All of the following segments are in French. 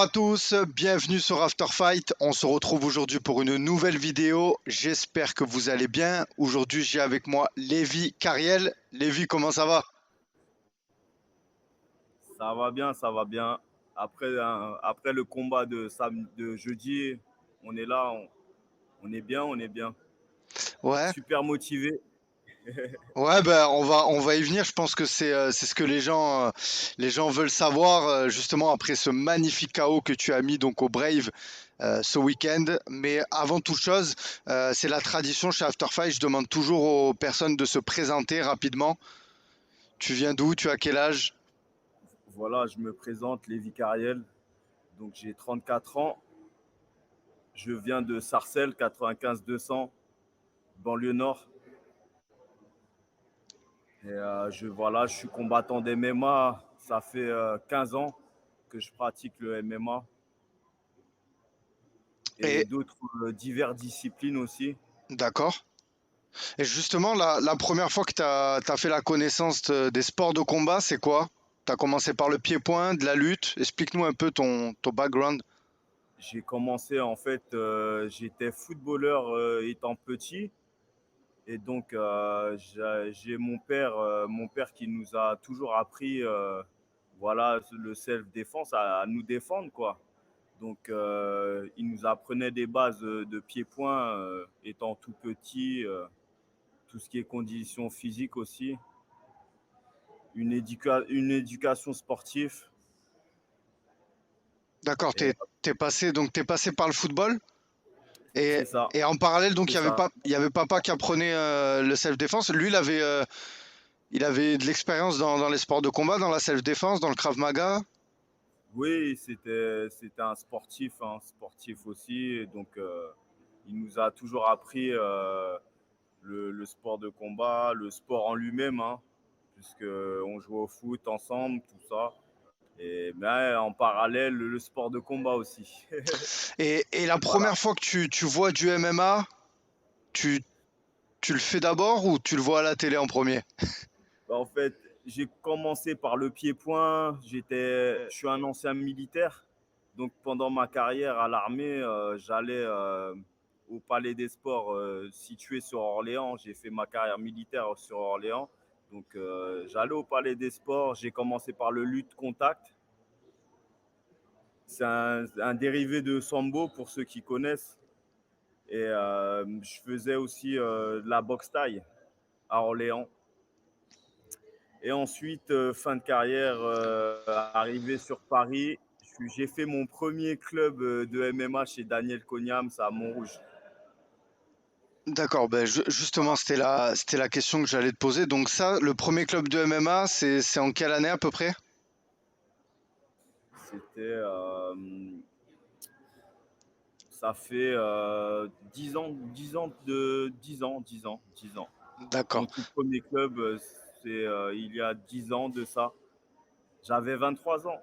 à tous, bienvenue sur After Fight. On se retrouve aujourd'hui pour une nouvelle vidéo. J'espère que vous allez bien. Aujourd'hui, j'ai avec moi Lévi Cariel. Lévi, comment ça va? Ça va bien, ça va bien. Après le combat de jeudi, on est là, on est bien, on est bien. Ouais, Super motivé. ouais, ben on va y venir. Je pense que c'est ce que les gens veulent savoir justement après ce magnifique KO que tu as mis donc au Brave ce week-end. Mais avant toute chose, c'est la tradition chez After Fight. Je demande toujours aux personnes de se présenter rapidement. Tu viens d'où? Tu as quel âge? Voilà, je me présente, Lévi Cariel. Donc j'ai 34 ans. Je viens de Sarcelles, 95-200, banlieue nord. Je suis combattant d'MMA. Ça fait 15 ans que je pratique le MMA et Et d'autres diverses disciplines aussi. d'accord. Et justement, la première fois que tu as fait la connaissance des sports de combat, c'est quoi? Tu as commencé par le pied-point, de la lutte. Explique-nous un peu ton background. J'ai commencé en fait, j'étais footballeur étant petit et donc j'ai mon père qui nous a toujours appris voilà le self-défense à nous défendre quoi. Donc il nous apprenait des bases de pied-point étant tout petit, tout ce qui est conditions physiques aussi, une éducation sportive. D'accord, Et t'es passé par le football et, c'est ça, et en parallèle, donc c'est ça. il y avait papa qui apprenait le self-défense. Lui, il avait de l'expérience dans les sports de combat, dans la self-défense, dans le Krav Maga. Oui, c'était un sportif aussi. Et donc, il nous a toujours appris le sport de combat, le sport en lui-même, hein, puisque on jouait au foot ensemble, tout ça. Et mais en parallèle, le sport de combat aussi. Et la Voilà. première fois que tu vois du MMA, tu, tu le fais d'abord ou tu le vois à la télé en premier? Bah, en fait, j'ai commencé par le pied-point. Je suis un ancien militaire. Donc, pendant ma carrière à l'armée, j'allais au Palais des Sports situé sur Orléans. J'ai fait ma carrière militaire sur Orléans. Donc, j'allais au Palais des Sports. J'ai commencé par le lutte contact. C'est un dérivé de sambo pour ceux qui connaissent. Et je faisais aussi de la boxe thaï à Orléans. Et ensuite, fin de carrière, arrivé sur Paris, j'ai fait mon premier club de MMA chez Daniel Cognam, à Montrouge. D'accord, ben justement, Voilà. c'était la question que j'allais te poser. Donc ça, le premier club de MMA, c'est en quelle année à peu près? C'était, ça fait 10 ans, 10 ans, 10 ans, 10 ans, 10 ans. Mon D'accord. tout premier club, c'est il y a 10 ans de ça. J'avais 23 ans.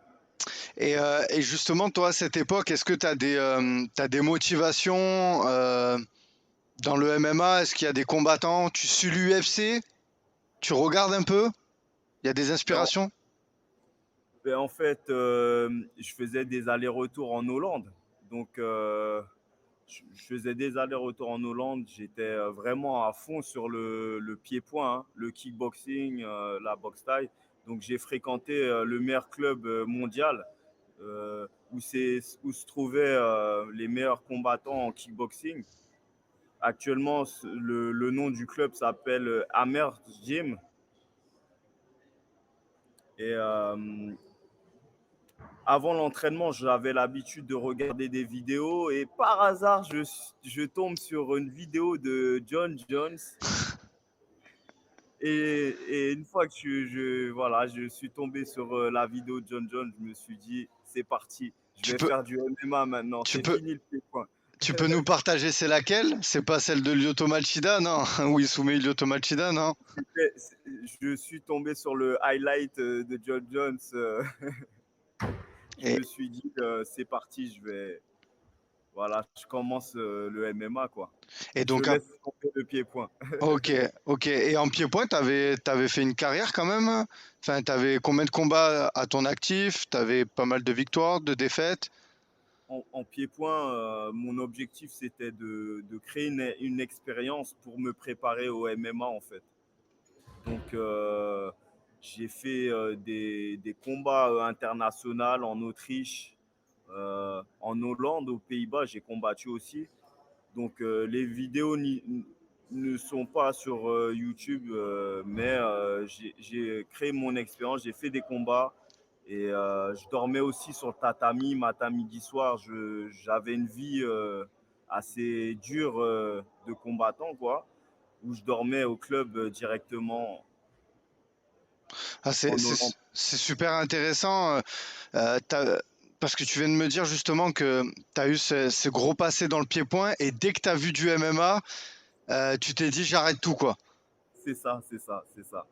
Et justement, toi, à cette époque, est-ce que t'as des motivations dans le MMA? Est-ce qu'il y a des combattants? Tu suis l'UFC? Tu regardes un peu? Il y a des Ben, en, inspirations? en fait, je faisais des allers-retours en Hollande. Donc, je faisais des allers-retours en Hollande. J'étais vraiment à fond sur le pied-point, hein, le kickboxing, la boxe thaï. Donc, j'ai fréquenté le meilleur club mondial où se trouvaient les meilleurs combattants en kickboxing. Actuellement, le nom du club s'appelle Hammer Gym. Et avant l'entraînement, j'avais l'habitude de regarder des vidéos et par hasard, je tombe sur une vidéo de John Jones. Et une fois que voilà, je suis tombé sur la vidéo de John Jones, je me suis dit, c'est parti, je Tu vais peux, faire du MMA maintenant, tu c'est peux, fini le pied-point. tu peux nous partager c'est laquelle? C'est pas celle de Lyoto Machida, non? Où il soumet Lyoto Machida, non? Je suis tombé sur le highlight de John Jones. Je Et, me suis dit, c'est parti, voilà, je commence le MMA, quoi. et Je donc, laisse tomber le pied-point. ok, ok. Et en pied-point, t'avais fait une carrière quand même? Enfin, t'avais combien de combats à ton actif? T'avais pas mal de victoires, de défaites? en pied-point, mon objectif, c'était de créer une expérience pour me préparer au MMA, en fait. Donc, j'ai fait des combats internationaux en Autriche, en Hollande, aux Pays-Bas, j'ai combattu aussi. Donc, les vidéos ne sont pas sur YouTube, mais j'ai créé mon expérience, j'ai fait des combats et je dormais aussi sur le tatami, matin, midi, soir. J'avais une vie assez dure de combattant, quoi, où je dormais au club directement Ah, en Hollande. c'est super intéressant. Parce que tu viens de me dire justement que tu as eu ce gros passé dans le pied-point et dès que tu as vu du MMA, tu t'es dit j'arrête tout quoi. C'est ça, c'est ça, c'est ça.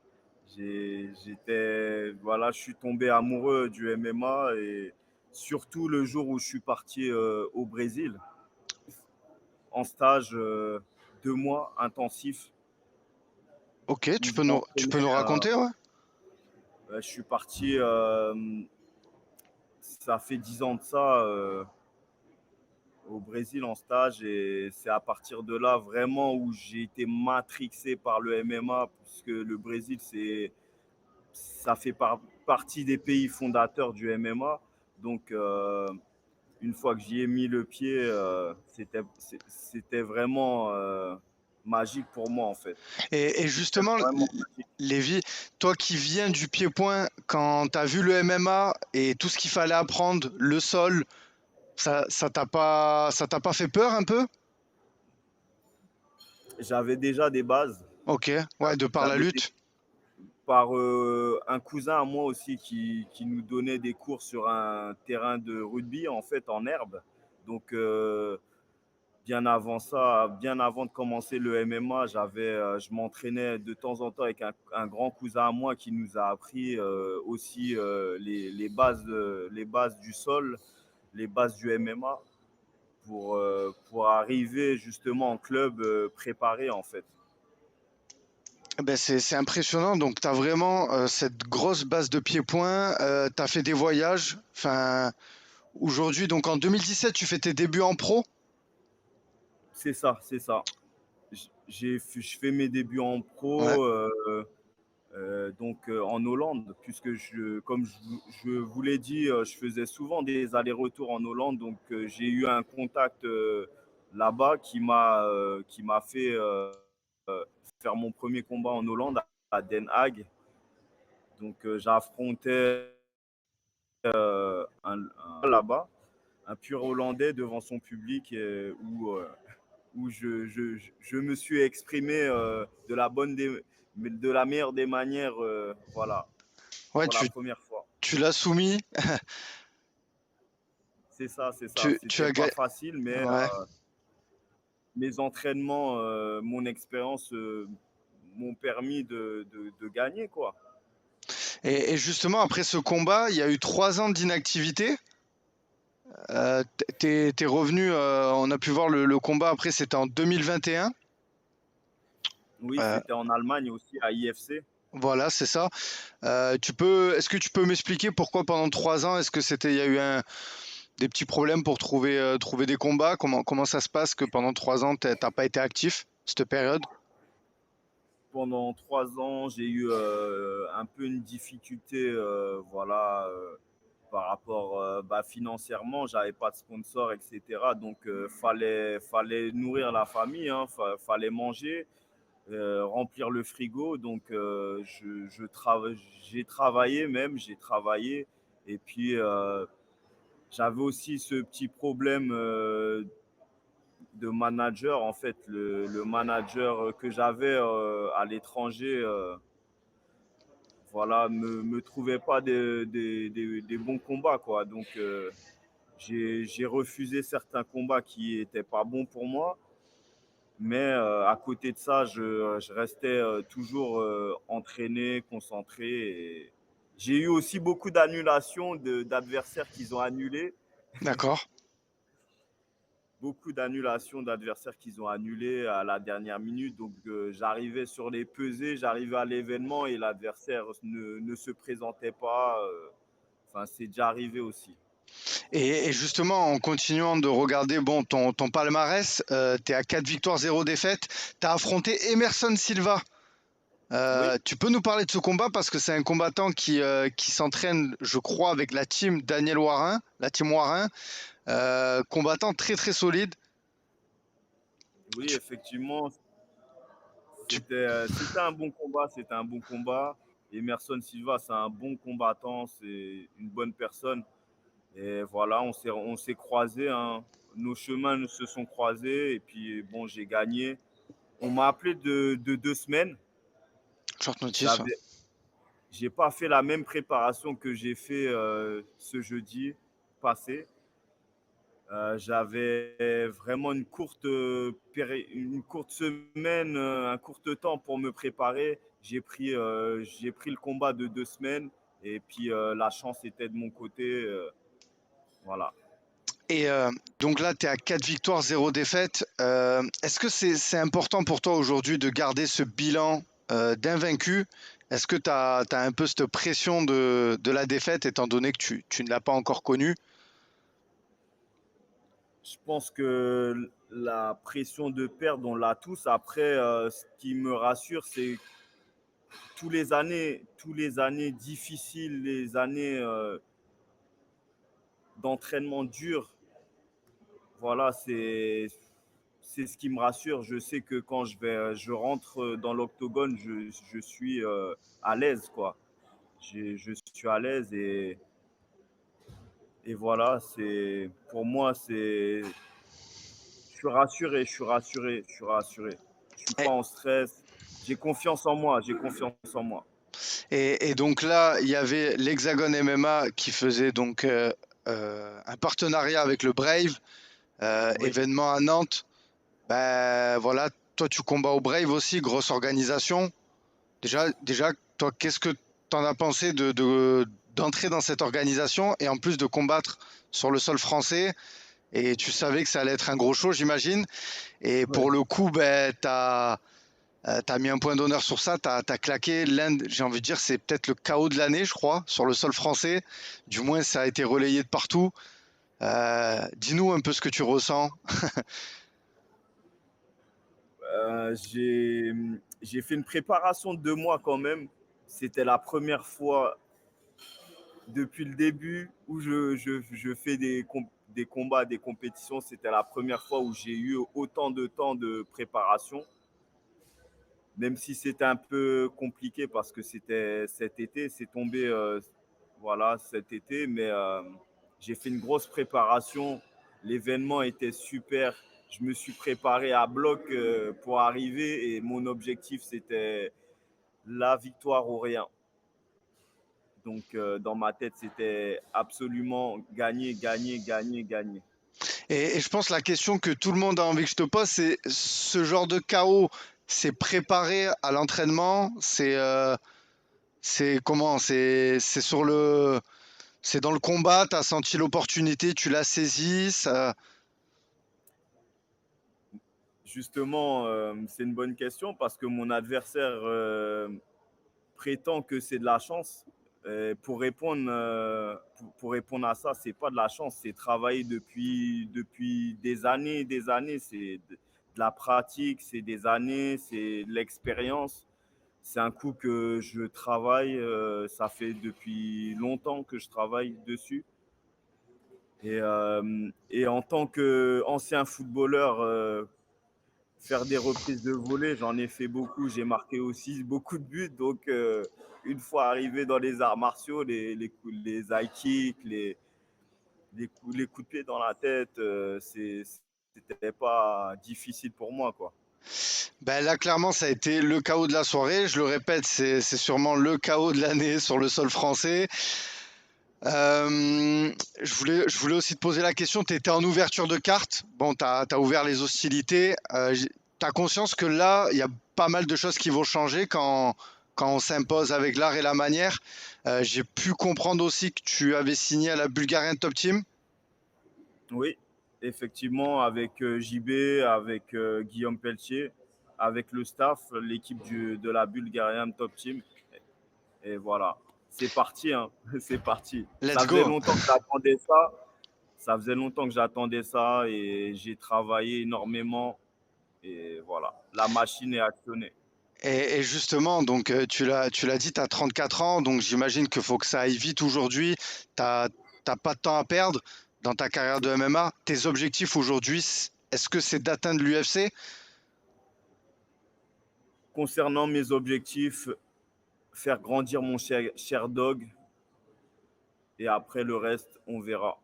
Voilà, je suis tombé amoureux du MMA et surtout le jour où je suis parti au Brésil en stage 2 mois intensif Ok, où je tu m'entraînais. peux nous raconter, ouais? Je suis parti, ça fait 10 ans de ça, au Brésil en stage et c'est à partir de là vraiment où j'ai été matrixé par le MMA puisque le Brésil, ça fait partie des pays fondateurs du MMA. Donc, une fois que j'y ai mis le pied, c'était vraiment magique pour moi en fait. Et C'était justement, vraiment magique. Lévi, toi qui viens du pied-point, quand tu as vu le MMA et tout ce qu'il fallait apprendre, le sol, ça t'a pas fait peur un peu? J'avais déjà des bases. Ok, ouais, de par la J'avais des lutte. par un cousin à moi aussi qui nous donnait des cours sur un terrain de rugby en fait en herbe. Donc bien avant ça, bien avant de commencer le MMA, je m'entraînais de temps en temps avec un grand cousin à moi qui nous a appris aussi les bases du sol, les bases du MMA pour arriver justement en club préparé en fait. Ben c'est impressionnant. Donc, tu as vraiment cette grosse base de pied-point. Tu as fait des voyages. Enfin, aujourd'hui, donc en 2017, tu fais tes débuts en pro. C'est ça, c'est ça. Je fais mes débuts en Ouais. pro donc en Hollande, puisque comme je vous l'ai dit, je faisais souvent des allers-retours en Hollande, donc j'ai eu un contact là-bas qui m'a fait faire mon premier combat en Hollande à Den Haag. Donc j'affrontais là-bas un pur Hollandais devant son public où je me suis exprimé de la meilleure des manières, voilà, Ouais, pour la première fois. tu l'as soumis. C'est ça, c'est ça. Tu C'était as pas gagné. facile, mais Ouais. mes entraînements, mon expérience m'ont permis de gagner, quoi. Et justement, après ce combat, il y a eu 3 ans d'inactivité. T'es revenu, on a pu voir le combat après, c'était en 2021. Oui, Euh, c'était en Allemagne aussi, à IFC. voilà, c'est ça. Est-ce que tu peux m'expliquer pourquoi pendant 3 ans, est-ce que il y a eu des petits problèmes pour trouver des combats? Comment ça se passe que pendant 3 ans, t'as pas été actif, cette période? Pendant 3 ans, j'ai eu un peu une difficulté, voilà, par rapport financièrement, j'avais pas de sponsor, etc. Donc, fallait nourrir la famille, hein, fallait manger, remplir le frigo. Donc, j'ai travaillé même, j'ai travaillé. Et puis, j'avais aussi ce petit problème de manager. En fait, le manager que j'avais à l'étranger, voilà, me trouvait pas des bons combats, quoi. Donc, j'ai refusé certains combats qui étaient pas bons pour moi. Mais à côté de ça, je restais toujours entraîné, concentré. Et j'ai eu aussi beaucoup d'annulations d'adversaires qu'ils ont annulés. D'accord. Beaucoup d'annulations d'adversaires qu'ils ont annulés à la dernière minute. Donc j'arrivais sur les pesées, j'arrivais à l'événement et l'adversaire ne se présentait pas. Enfin, c'est déjà arrivé aussi. Et justement, en continuant de regarder bon, ton palmarès, tu es à 4 victoires, 0 défaites. Tu as affronté Emerson Silva. Oui, Tu peux nous parler de ce combat parce que c'est un combattant qui s'entraîne, je crois, avec la team Daniel Warin, la team Warin. Combattant très très solide. oui, Tu, effectivement, tu- c'était un bon combat, c'était un bon combat. Emerson Silva, c'est un bon combattant, c'est une bonne personne. Et voilà, on s'est croisés, hein. Nos chemins se sont croisés et puis bon, j'ai gagné. On m'a appelé de 2 semaines. short notice. Ouais. J'avais, j'ai pas fait la même préparation que j'ai fait ce jeudi passé. J'avais vraiment une courte semaine, un court temps pour me préparer. J'ai pris le combat de 2 semaines et puis la chance était de mon côté. Voilà. Et donc là, tu es à 4 victoires, 0 défaites. Est-ce que c'est important pour toi aujourd'hui de garder ce bilan d'invaincu? Est-ce que tu as un peu cette pression de la défaite étant donné que tu ne l'as pas encore connue? Je pense que la pression de perdre, on l'a tous. Après, ce qui me rassure, c'est tous les années difficiles, les années d'entraînement dur. Voilà, c'est ce qui me rassure. Je sais que quand je rentre dans l'octogone, je suis à l'aise, quoi. Je suis à l'aise et voilà, pour moi, je suis rassuré, je suis rassuré, je suis rassuré. Je suis pas Et, en stress. J'ai confiance en moi, j'ai confiance en moi. et donc là, il y avait l'Hexagone MMA qui faisait donc un partenariat avec le Brave, Oui, événement à Nantes. Ben voilà, toi tu combats au Brave aussi, grosse organisation. Déjà, toi, qu'est-ce que tu en as pensé d'entrer dans cette organisation et en plus de combattre sur le sol français? Et tu savais que ça allait être un gros show, j'imagine. Et ouais. pour le coup, ben, t'as mis un point d'honneur sur ça. T'as claqué l'un, j'ai envie de dire, c'est peut-être le chaos de l'année, je crois, sur le sol français. Du moins, ça a été relayé de partout. Dis-nous un peu ce que tu ressens. J'ai fait une préparation de 2 mois quand même. C'était la première fois depuis le début où je fais des combats, des compétitions. C'était la première fois où j'ai eu autant de temps de préparation, même si c'était un peu compliqué parce que c'était cet été, c'est tombé voilà, cet été, mais j'ai fait une grosse préparation. L'événement était super. Je me suis préparé à bloc pour arriver et mon objectif, c'était la victoire ou rien. Donc, dans ma tête, c'était absolument gagner, gagner, gagner, gagner. Et je pense que la question que tout le monde a envie que je te pose, c'est ce genre de chaos, c'est préparé à l'entraînement, c'est comment, c'est dans le combat, tu as senti l'opportunité, tu l'as saisi, ça, Justement, c'est une bonne question parce que mon adversaire prétend que c'est de la chance. Pour répondre à ça, c'est pas de la chance, c'est travailler depuis des années. C'est de la pratique, c'est des années, c'est de l'expérience. C'est un coup que je travaille, ça fait depuis longtemps que je travaille dessus. Et en tant qu'ancien footballeur, faire des reprises de volée, j'en ai fait beaucoup. J'ai marqué aussi beaucoup de buts. Donc, une fois arrivé dans les arts martiaux, les high kicks, les coups de pied dans la tête, c'était pas difficile pour moi, quoi. ben là clairement ça a été le chaos de la soirée, je le répète, c'est sûrement le chaos de l'année sur le sol français. Je voulais aussi te poser la question, tu étais en ouverture de carte, bon, tu as ouvert les hostilités, tu as conscience que là, il y a pas mal de choses qui vont changer quand on s'impose avec l'art et la manière. J'ai pu comprendre aussi que tu avais signé à la Bulgarian Top Team. Oui, effectivement, avec JB, avec Guillaume Pelletier, avec le staff, l'équipe de la Bulgarian Top Team. Et voilà, c'est parti, hein. C'est parti. Let's Ça faisait go. longtemps que j'attendais ça. Ça faisait longtemps que j'attendais ça et j'ai travaillé énormément. Et voilà, la machine est actionnée. Et justement, donc tu l'as dit, tu as 34 ans, donc j'imagine qu'il faut que ça aille vite aujourd'hui. T'as pas de temps à perdre dans ta carrière de MMA. Tes objectifs aujourd'hui, est-ce que c'est d'atteindre l'UFC? Concernant mes objectifs, faire grandir mon cher dog et après le reste, on verra.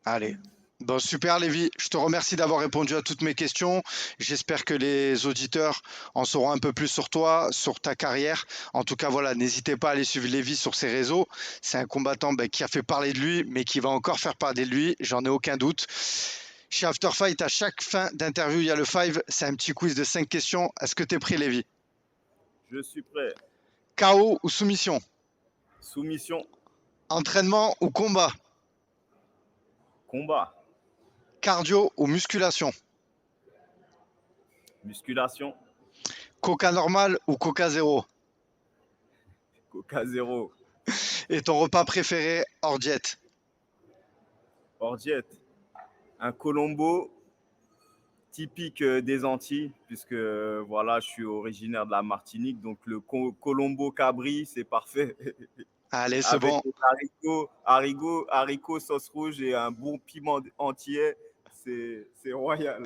Allez. Bon, super, Lévi. Je te remercie d'avoir répondu à toutes mes questions. J'espère que les auditeurs en sauront un peu plus sur toi, sur ta carrière. En tout cas, voilà, n'hésitez pas à aller suivre Lévi sur ses réseaux. C'est un combattant qui a fait parler de lui, mais qui va encore faire parler de lui. J'en ai aucun doute. Chez After Fight, à chaque fin d'interview, il y a le five. C'est un petit quiz de 5 questions. Est-ce que tu es prêt, Lévi? Je suis prêt. KO ou soumission? Soumission, Entraînement ou combat? combat, Cardio ou musculation? musculation, Coca normal ou Coca zéro? Coca zéro, Et ton repas préféré hors diète? ordiette, un Colombo typique des Antilles, puisque voilà, je suis originaire de la Martinique, donc le Colombo Cabri, c'est parfait. Allez, c'est Avec bon. des haricots, sauce rouge et un bon piment entier, c'est royal.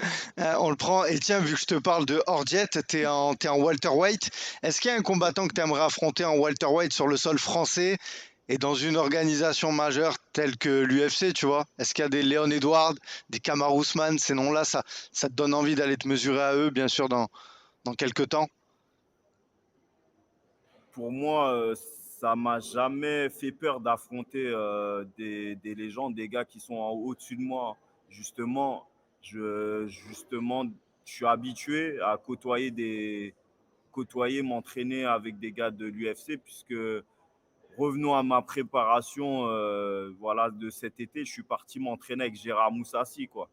On le prend. Et tiens, vu que je te parle de hors diète, t'es en welterweight. Est-ce qu'il y a un combattant que tu aimerais affronter en welterweight sur le sol français et dans une organisation majeure telle que l'UFC, tu vois? Est-ce qu'il y a des Léon Edwards, des Kamaru Usman, ces noms-là, ça te donne envie d'aller te mesurer à eux, bien sûr, dans quelques temps? Pour moi, ça m'a jamais fait peur d'affronter des légendes, des gars qui sont au-dessus de moi. Justement, justement, je suis habitué à côtoyer, m'entraîner avec des gars de l'UFC, puisque revenons à ma préparation voilà, de cet été, je suis parti m'entraîner avec Gérard Moussassi, quoi.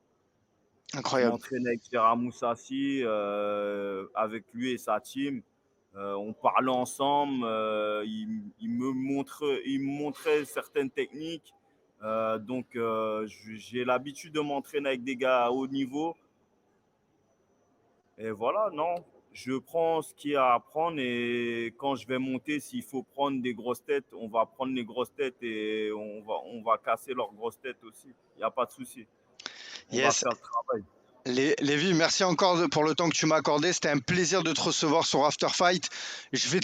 Je Incroyable. m'entraînais avec Gérard Moussassi, avec lui et sa team. On parlait ensemble, il me montrait certaines techniques. Donc, j'ai l'habitude de m'entraîner avec des gars à haut niveau. Et voilà, non, je prends ce qu'il y a à prendre et quand je vais monter, s'il faut prendre des grosses têtes, on va prendre les grosses têtes et on va casser leurs grosses têtes aussi. Il n'y a pas de souci. On va Yes. faire le travail. Lévi, merci encore pour le temps que tu m'as accordé. C'était un plaisir de te recevoir sur After Fight. Yes. Je vais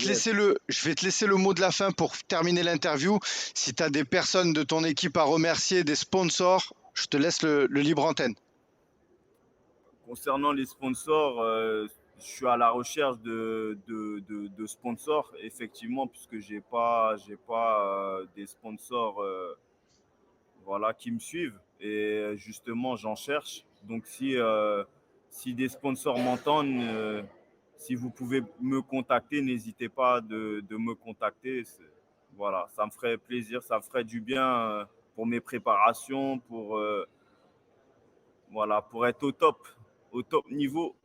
te laisser le mot de la fin pour terminer l'interview. Si tu as des personnes de ton équipe à remercier, des sponsors, je te laisse le libre antenne. Concernant les sponsors, je suis à la recherche de sponsors, effectivement, puisque j'ai pas des sponsors voilà, qui me suivent. Et justement, j'en cherche. Donc, si des sponsors m'entendent, si vous pouvez me contacter, n'hésitez pas de me contacter. Voilà, ça me ferait plaisir, ça me ferait du bien pour mes préparations, voilà, pour être au top niveau.